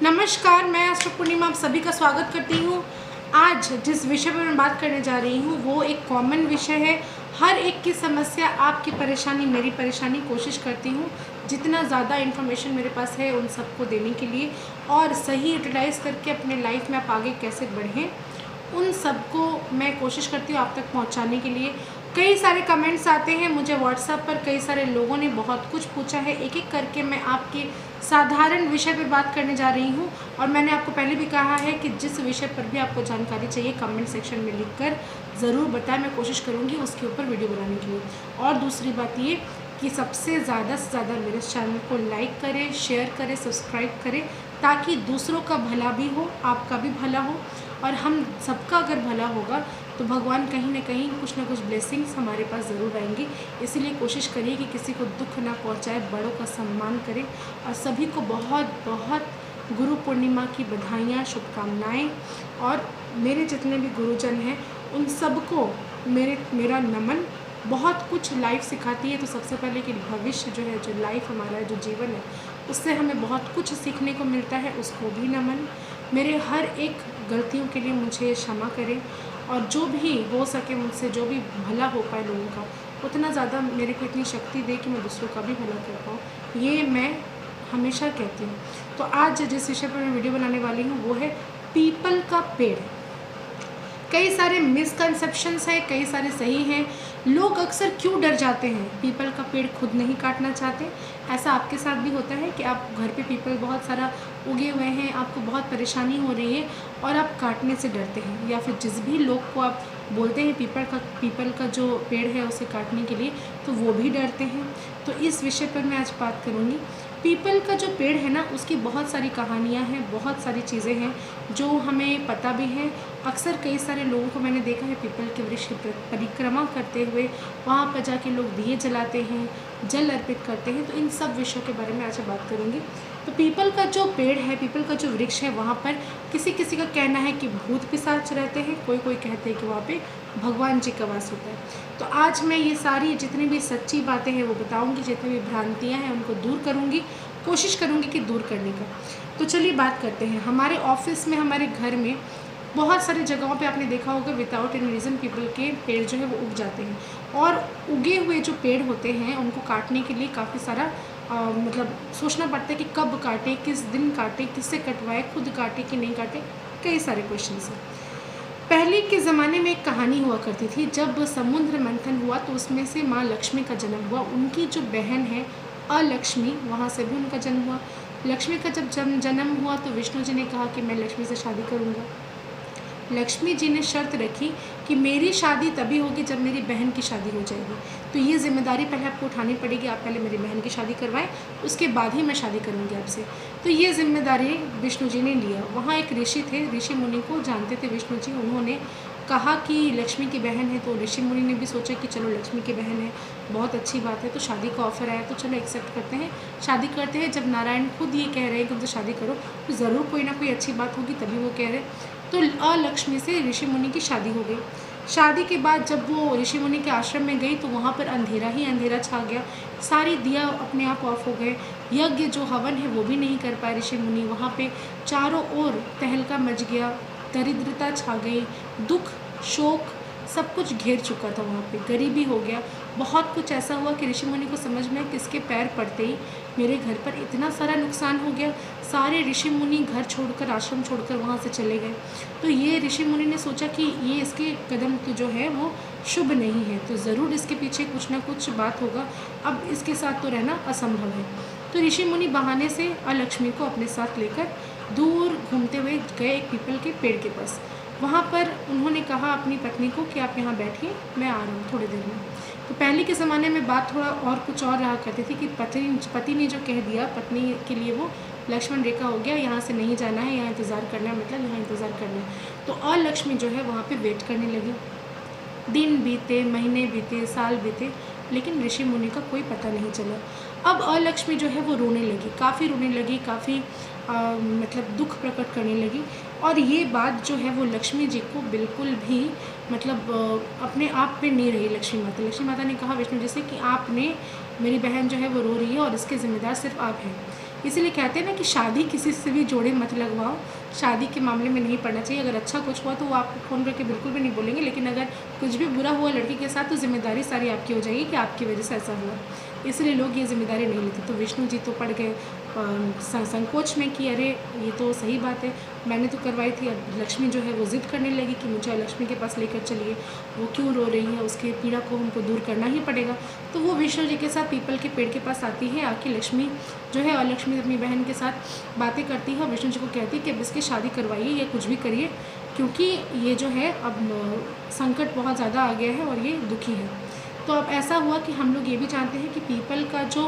नमस्कार, मैं एस्ट्रो पूर्णिमा आप सभी का स्वागत करती हूँ। आज जिस विषय पर मैं बात करने जा रही हूँ वो एक कॉमन विषय है। हर एक की समस्या, आपकी परेशानी, मेरी परेशानी। कोशिश करती हूँ जितना ज़्यादा इन्फॉर्मेशन मेरे पास है उन सबको देने के लिए और सही यूटिलाइज़ करके अपने लाइफ में आप आगे कैसे बढ़ें उन सबको मैं कोशिश करती हूँ आप तक पहुँचाने के लिए। कई सारे कमेंट्स आते हैं मुझे व्हाट्सएप पर, कई सारे लोगों ने बहुत कुछ पूछा है। एक एक करके मैं आपके साधारण विषय पर बात करने जा रही हूँ और मैंने आपको पहले भी कहा है कि जिस विषय पर भी आपको जानकारी चाहिए कमेंट सेक्शन में लिखकर ज़रूर बताएं। मैं कोशिश करूँगी उसके ऊपर वीडियो बनाने के लिए। और दूसरी बात ये कि सबसे ज़्यादा मेरे चैनल को लाइक करें, शेयर करें, सब्सक्राइब करें ताकि दूसरों का भला भी हो, आपका भी भला हो। और हम सबका अगर भला होगा तो भगवान कहीं ना कहीं कुछ ना कुछ ब्लेसिंग्स हमारे पास ज़रूर आएंगी। इसीलिए कोशिश करिए कि किसी को दुख ना पहुंचाए, बड़ों का सम्मान करें। और सभी को बहुत बहुत गुरु पूर्णिमा की बधाइयाँ, शुभकामनाएं। और मेरे जितने भी गुरुजन हैं उन सबको मेरा नमन। बहुत कुछ लाइफ सिखाती है। तो सबसे पहले कि भविष्य जो है, जो लाइफ हमारा है, जो जीवन है, उससे हमें बहुत कुछ सीखने को मिलता है, उसको भी नमन। मेरे हर एक गलतियों के लिए मुझे क्षमा करें और जो भी हो सके मुझसे जो भी भला हो पाए लोगों का उतना ज़्यादा मेरे को इतनी शक्ति दे कि मैं दूसरों का भी भला कर पाऊँ, ये मैं हमेशा कहती हूँ। तो आज जिस विषय पर मैं वीडियो बनाने वाली हूँ वो है पीपल का पेड़। कई सारे मिसकंसेप्शंस हैं, कई सारे सही हैं। लोग अक्सर क्यों डर जाते हैं? पीपल का पेड़ खुद नहीं काटना चाहते। ऐसा आपके साथ भी होता है कि आप घर पे पीपल बहुत सारा उगे हुए हैं, आपको बहुत परेशानी हो रही है और आप काटने से डरते हैं, या फिर जिस भी लोग को आप बोलते हैं पीपल का जो पेड़ है उसे काटने के लिए तो वो भी डरते हैं। तो इस विषय पर मैं आज बात करूँगी। पीपल का जो पेड़ है ना, उसकी बहुत सारी कहानियाँ हैं, बहुत सारी चीज़ें हैं जो हमें पता भी हैं। अक्सर कई सारे लोगों को मैंने देखा है पीपल के वृक्ष की परिक्रमा करते हुए, वहाँ पर जाके लोग दिए जलाते हैं, जल अर्पित करते हैं। तो इन सब विषयों के बारे में आज बात करूँगी। तो पीपल का जो पेड़ है, पीपल का जो वृक्ष है, वहाँ पर किसी किसी का कहना है कि भूत पिशाच रहते हैं, कोई कोई कहते हैं कि वहाँ पे भगवान जी का वास होता है। तो आज मैं ये सारी जितनी भी सच्ची बातें हैं वो बताऊंगी, जितनी भी भ्रांतियाँ हैं उनको दूर करूंगी, कोशिश करूंगी कि दूर करने का। तो चलिए बात करते हैं। हमारे ऑफिस में, हमारे घर में, बहुत सारी जगहों पे आपने देखा होगा विदाउट एनी रीज़न पीपल के पेड़ जो है वो उग जाते हैं। और उगे हुए जो पेड़ होते हैं उनको काटने के लिए काफ़ी सारा मतलब सोचना पड़ता है कि कब काटें, किस दिन काटें, किससे कटवाएं, खुद काटें कि नहीं काटें, कई सारे क्वेश्चन हैं। पहले के ज़माने में एक कहानी हुआ करती थी। जब समुद्र मंथन हुआ तो उसमें से माँ लक्ष्मी का जन्म हुआ। उनकी जो बहन है अलक्ष्मी, वहाँ से भी उनका जन्म हुआ। लक्ष्मी का जब जन्म हुआ तो विष्णु जी ने कहा कि मैं लक्ष्मी से शादी करूँगा। लक्ष्मी जी ने शर्त रखी कि मेरी शादी तभी होगी जब मेरी बहन की शादी हो जाएगी। तो ये जिम्मेदारी पहले आपको उठानी पड़ेगी, आप पहले मेरी बहन की शादी करवाएं, उसके बाद ही मैं शादी करूँगी आपसे। तो ये जिम्मेदारी विष्णु जी ने लिया। वहाँ एक ऋषि थे, ऋषि मुनि को जानते थे विष्णु जी। उन्होंने कहा कि लक्ष्मी की बहन है, तो ऋषि मुनि ने भी सोचा कि चलो लक्ष्मी की बहन है, बहुत अच्छी बात है। तो शादी का ऑफर आया तो चलो एक्सेप्ट करते हैं, शादी करते हैं। जब नारायण खुद ये कह रहे हैं कि मुझे शादी करो तो ज़रूर कोई ना कोई अच्छी बात होगी, तभी वो कह रहे हैं। तो अलक्ष्मी से ऋषि मुनि की शादी हो गई। शादी के बाद जब वो ऋषि मुनि के आश्रम में गई तो वहाँ पर अंधेरा ही अंधेरा छा गया। सारी दिया अपने आप ऑफ हो गए। यज्ञ जो हवन है वो भी नहीं कर पाए ऋषि मुनि। वहाँ पे चारों ओर तहलका मच गया, दरिद्रता छा गई, दुख, शोक सब कुछ घेर चुका था। वहाँ पे गरीबी हो गया। बहुत कुछ ऐसा हुआ कि ऋषि मुनि को समझ में किसके पैर पड़ते ही मेरे घर पर इतना सारा नुकसान हो गया। सारे ऋषि मुनि घर छोड़कर, आश्रम छोड़कर वहाँ से चले गए। तो ये ऋषि मुनि ने सोचा कि ये इसके कदम तो जो है वो शुभ नहीं है, तो ज़रूर इसके पीछे कुछ ना कुछ बात होगा। अब इसके साथ तो रहना असंभव है। तो ऋषि मुनि बहाने से अलक्ष्मी को अपने साथ लेकर दूर घूमते हुए गए एक पीपल के पेड़ के पास। वहाँ पर उन्होंने कहा अपनी पत्नी को कि आप यहाँ बैठिए, मैं आ रहा हूँ थोड़ी देर में। तो पहले के ज़माने में बात थोड़ा और कुछ और रहा करती थी कि पति ने जो कह दिया पत्नी के लिए वो लक्ष्मण रेखा हो गया, यहाँ से नहीं जाना है, यहाँ इंतज़ार करना है, मतलब यहाँ इंतज़ार करना है। तो अलक्ष्मी जो है वहाँ पे वेट करने लगी। दिन बीते, महीने बीते, साल बीते, लेकिन ऋषि मुनि का कोई पता नहीं चला। अब अलक्ष्मी जो है वो रोने लगी, काफ़ी रोने लगी, काफ़ी मतलब दुख प्रकट करने लगी। और ये बात जो है वो लक्ष्मी जी को बिल्कुल भी मतलब अपने आप पे नहीं रही। लक्ष्मी माता ने कहा विष्णु जी से कि आपने, मेरी बहन जो है वो रो रही है और इसके ज़िम्मेदार सिर्फ आप हैं। इसीलिए कहते हैं ना कि शादी किसी से भी जोड़े मत लगवाओ, शादी के मामले में नहीं पड़ना चाहिए। अगर अच्छा कुछ हुआ तो वो आपको फ़ोन करके बिल्कुल भी नहीं बोलेंगे, लेकिन अगर कुछ भी बुरा हुआ लड़की के साथ तो ज़िम्मेदारी सारी आपकी हो जाएगी कि आपकी वजह से ऐसा हुआ। इसलिए लोग ये ज़िम्मेदारी नहीं लेते। तो विष्णु जी तो पड़ गए संकोच में कि अरे ये तो सही बात है, मैंने तो करवाई थी। अब लक्ष्मी जो है वो ज़िद करने लगी कि मुझे लक्ष्मी के पास लेकर चलिए, वो क्यों रो रही है, उसके पीड़ा को हमको दूर करना ही पड़ेगा। तो वो विष्णु जी के साथ पीपल के पेड़ के पास आती है। आके लक्ष्मी जो है, और लक्ष्मी अपनी बहन के साथ बातें करती है और विष्णु जी को कहती है कि अब इसकी शादी करवाइए या कुछ भी करिए, क्योंकि ये जो है अब संकट बहुत ज़्यादा आ गया है और ये दुखी है। तो अब ऐसा हुआ कि हम लोग ये भी जानते हैं कि पीपल का जो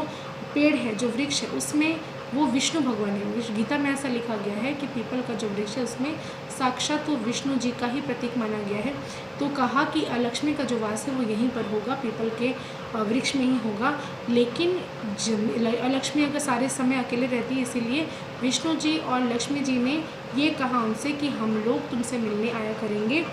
पेड़ है, जो वृक्ष है, उसमें वो विष्णु भगवान है। गीता में ऐसा लिखा गया है कि पीपल का जो वृक्ष है उसमें साक्षात वो विष्णु जी का ही प्रतीक माना गया है। तो कहा कि अलक्ष्मी का जो वास है वो यहीं पर होगा, पीपल के वृक्ष में ही होगा। लेकिन अलक्ष्मी अगर सारे समय अकेले रहती है, इसीलिए विष्णु जी और लक्ष्मी जी ने ये कहा उनसे कि हम लोग तुमसे मिलने आया करेंगे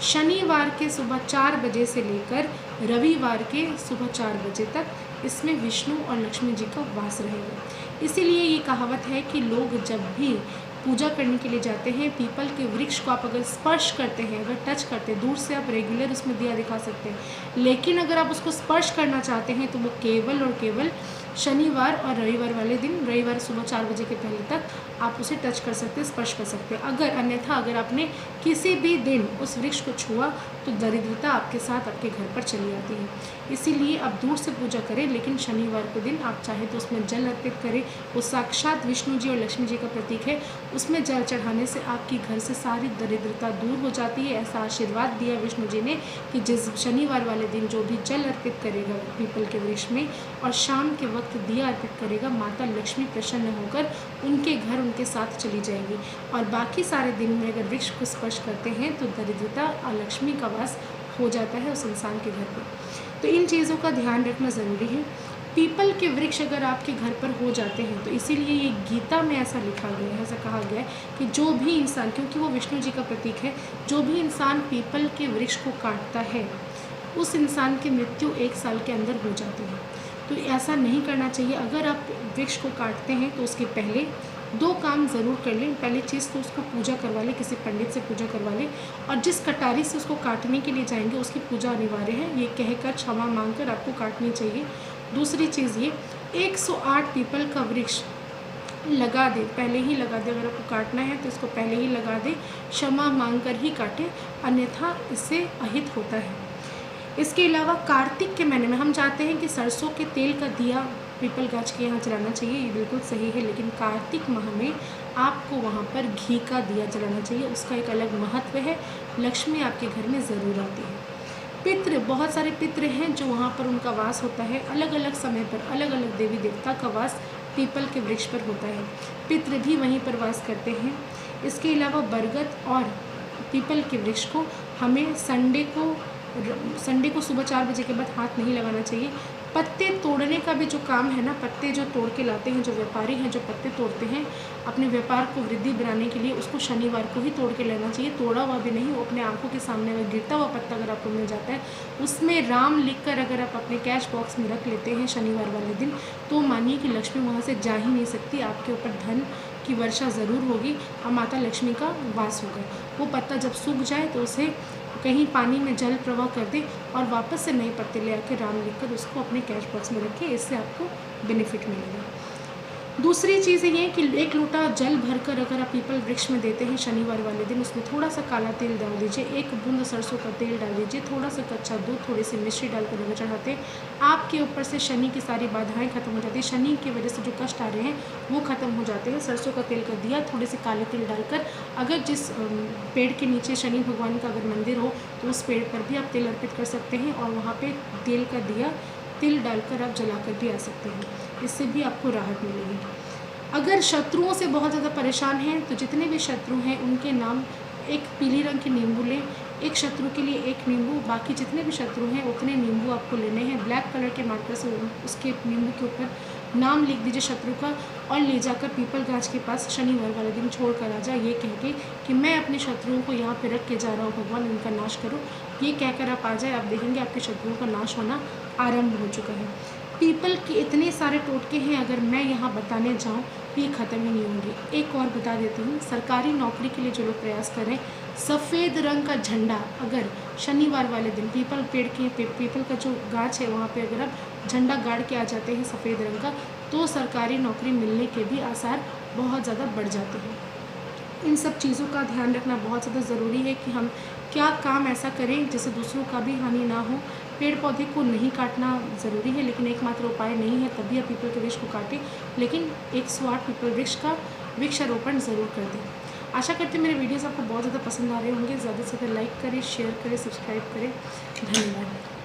शनिवार के सुबह 4 बजे से लेकर रविवार के सुबह 4 बजे तक। इसमें विष्णु और लक्ष्मी जी का वास रहेगा। इसीलिए ये कहावत है कि लोग जब भी पूजा करने के लिए जाते हैं, पीपल के वृक्ष को आप अगर स्पर्श करते हैं, अगर टच करते हैं, दूर से आप रेगुलर उसमें दिया दिखा सकते हैं, लेकिन अगर आप उसको स्पर्श करना चाहते हैं तो वो केवल और केवल शनिवार और रविवार वाले दिन, रविवार सुबह 4 बजे के पहले तक आप उसे टच कर सकते हैं, स्पर्श कर सकते हैं। अगर अन्यथा अगर आपने किसी भी दिन उस वृक्ष को छुआ तो दरिद्रता आपके साथ आपके घर पर चली आती है। इसीलिए आप दूर से पूजा करें, लेकिन शनिवार के दिन आप चाहे तो उसमें जल अर्पित करें। वो साक्षात विष्णु जी और लक्ष्मी जी का प्रतीक है। उसमें जल चढ़ाने से आपकी घर से सारी दरिद्रता दूर हो जाती है। ऐसा आशीर्वाद दिया विष्णु जी ने कि जिस शनिवार वाले दिन जो भी जल अर्पित करेगा पीपल के वृक्ष में और शाम के वक्त दिया अर्पित करेगा, माता लक्ष्मी प्रसन्न होकर उनके घर उनके साथ चली जाएगी। और बाकी सारे दिन में अगर वृक्ष को स्पर्श करते हैं तो दरिद्रता और लक्ष्मी का वास हो जाता है उस इंसान के घर पर। तो इन चीज़ों का ध्यान रखना ज़रूरी है। पीपल के वृक्ष अगर आपके घर पर हो जाते हैं तो इसीलिए ये गीता में ऐसा लिखा गया है, ऐसा कहा गया है कि जो भी इंसान, क्योंकि वो विष्णु जी का प्रतीक है, जो भी इंसान पीपल के वृक्ष को काटता है उस इंसान की मृत्यु 1 साल के अंदर हो जाती है। तो ऐसा नहीं करना चाहिए। अगर आप वृक्ष को काटते हैं तो उसके पहले 2 काम ज़रूर कर लें। पहली चीज़ तो उसको पूजा करवा लें, किसी पंडित से पूजा करवा लें, और जिस कटारी से उसको काटने के लिए जाएंगे उसकी पूजा अनिवार्य है, ये कहकर क्षमा मांगकर आपको काटनी चाहिए। दूसरी चीज़ ये 108 पीपल का वृक्ष लगा दें, पहले ही लगा दें। अगर आपको काटना है तो इसको पहले ही लगा दें, क्षमा मांगकर ही काटें, अन्यथा इससे अहित होता है। इसके अलावा कार्तिक के महीने में हम चाहते हैं कि सरसों के तेल का दिया पीपल गाछ के यहाँ जलाना चाहिए, ये बिल्कुल सही है, लेकिन कार्तिक माह में आपको वहाँ पर घी का दिया जलाना चाहिए। उसका एक अलग महत्व है। लक्ष्मी आपके घर में ज़रूर आती है। पितृ, बहुत सारे पितृ हैं जो वहाँ पर उनका वास होता है। अलग अलग समय पर अलग अलग देवी देवता का वास पीपल के वृक्ष पर होता है। पितृ भी वहीं पर वास करते हैं। इसके अलावा बरगद और पीपल के वृक्ष को हमें संडे को सुबह 4 बजे के बाद हाथ नहीं लगाना चाहिए। पत्ते तोड़ने का भी जो काम है ना, पत्ते जो तोड़ के लाते हैं, जो व्यापारी हैं जो पत्ते तोड़ते हैं अपने व्यापार को वृद्धि बनाने के लिए, उसको शनिवार को ही तोड़ के लेना चाहिए। तोड़ा हुआ भी नहीं, वो अपने आंखों के सामने अगर गिरता हुआ पत्ता अगर आपको मिल जाता है, उसमें राम लिखकर अगर आप अपने कैश बॉक्स में रख लेते हैं शनिवार वाले दिन, तो मानिए कि लक्ष्मी वहाँ से जा ही नहीं सकती। आपके ऊपर धन की वर्षा ज़रूर होगी और माता लक्ष्मी का वास होगा। वो पत्ता जब सूख जाए तो उसे कहीं पानी में जल प्रवाह कर दें और वापस से नए पत्ते ले आकर राम लिखकर उसको अपने कैश बॉक्स में रखें। इससे आपको बेनिफिट मिलेगा। दूसरी चीज़ ये है कि 1 लोटा जल भरकर अगर आप पीपल वृक्ष में देते हैं शनिवार वाले दिन, उसमें थोड़ा सा काला तेल डाल दीजिए, 1 बूंद सरसों का तेल डाल दीजिए, थोड़ा सा कच्चा दूध, थोड़ी सी मिश्री डालकर अगर चढ़ाते हैं, आपके ऊपर से शनि की सारी बाधाएं खत्म हो जाती है। शनि की वजह से जो कष्ट आ रहे हैं वो खत्म हो जाते हैं। सरसों का तेल कर दिया, थोड़े से काले तिल डालकर, अगर जिस पेड़ के नीचे शनि भगवान का अगर मंदिर हो तो उस पेड़ पर भी आप तेल अर्पित कर सकते हैं और वहाँ पर तेल का दिया तिल डालकर आप जलाकर भी आ सकते हैं। इससे भी आपको राहत मिलेगी। अगर शत्रुओं से बहुत ज़्यादा परेशान हैं तो जितने भी शत्रु हैं उनके नाम, एक पीली रंग की नींबू लें, एक शत्रु के लिए 1 नींबू, बाकी जितने भी शत्रु हैं उतने नींबू आपको लेने हैं। ब्लैक कलर के मार्कर से उसके नींबू के ऊपर नाम लिख दीजिए शत्रु का और ले जाकर पीपल गाछ के पास शनिवार वाले दिन छोड़ कर आ जाए, ये कह के कि मैं अपने शत्रुओं को यहाँ पे रख के जा रहा हूँ, भगवान इनका नाश करो। ये कहकर आप आ जाए, आप देखेंगे आपके शत्रुओं का नाश होना आरंभ हो चुका है। पीपल के इतने सारे टोटके हैं, अगर मैं यहाँ बताने जाऊँ ये ख़त्म ही नहीं होंगी। एक और बता देती हूँ, सरकारी नौकरी के लिए जो लोग प्रयास करें, सफ़ेद रंग का झंडा अगर शनिवार वाले दिन पीपल पेड़ के पीपल का जो गाछ है वहाँ पे अगर आप झंडा गाड़ के आ जाते हैं सफ़ेद रंग का, तो सरकारी नौकरी मिलने के भी आसार बहुत ज़्यादा बढ़ जाते हैं। इन सब चीज़ों का ध्यान रखना बहुत ज़्यादा ज़रूरी है कि हम क्या काम ऐसा करें जिससे दूसरों का भी हानि ना हो। पेड़ पौधे को नहीं काटना ज़रूरी है, लेकिन एकमात्र उपाय नहीं है, तभी आप पीपल के वृक्ष को काटें, लेकिन 108 पीपल वृक्ष का वृक्षारोपण ज़रूर कर दें। आशा करते हैं मेरे वीडियोज़ आपको बहुत ज़्यादा पसंद आ रहे होंगे। ज़्यादा से ज़्यादा लाइक करें, शेयर करें, सब्सक्राइब करें। धन्यवाद।